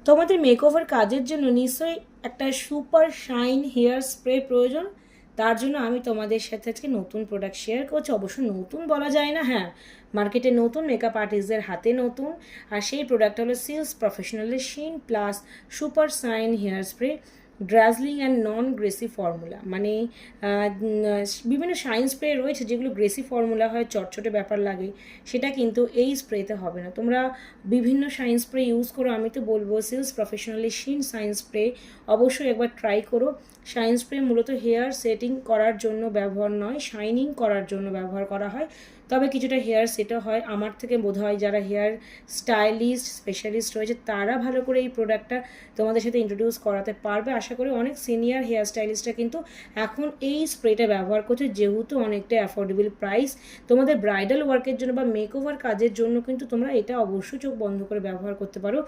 তোমাদের মেকওভার কাজের জন্য নিশ্চয়ই একটা সুপার শাইন হেয়ার স্প্রে প্রয়োজন। তার জন্য আমি তোমাদের সাথে আজকে নতুন প্রোডাক্ট শেয়ার করছি। অবশ্য নতুন বলা যায় না, হ্যাঁ মার্কেটে নতুন, মেকআপ আর্টিস্টদের হাতে নতুন। আর সেই প্রোডাক্ট হলো সিলস প্রফেশনালের shine plus super shine hair spray dazzling and non greasy formula. মানে বিভিন্ন শাইন স্প্রে রয়েছে যেগুলো গ্রেসি ফর্মুলা হয়, চটচটে ব্যাপার লাগে, সেটা কিন্তু এই স্প্রেতে হবে না। তোমরা বিভিন্ন শাইন স্প্রে ইউজ করো, আমি তো বলবো সিলস প্রফেশনালি শিন শাইন স্প্রে অবশ্যই একবার ট্রাই করো। শাইন স্প্রে মূলত হেয়ার সেটিং করার জন্য ব্যবহার নয়, শাইনিং করার জন্য ব্যবহার করা হয়। তবে কিছুটা হেয়ার সেটও হয়। আমার থেকে বোধ হয় যারা হেয়ার স্টাইলিস্ট স্পেশালিস্ট রয়েছে তারা ভালো করে এই প্রোডাক্টটা তোমাদের সাথে ইন্ট্রোডিউস করাতে পারবে। আশা করি অনেক সিনিয়র হেয়ার স্টাইলিস্টরা কিন্তু এখন এই স্প্রেটা ব্যবহার করছে, যেহেতু অনেকটা অ্যাফোর্ডেবল প্রাইস। তোমাদের ব্রাইডাল ওয়ার্কের জন্য বা মেকওভার কাজের জন্য কিন্তু তোমরা এটা অবশ্যই চোখ বন্ধ করে ব্যবহার করতে পারো।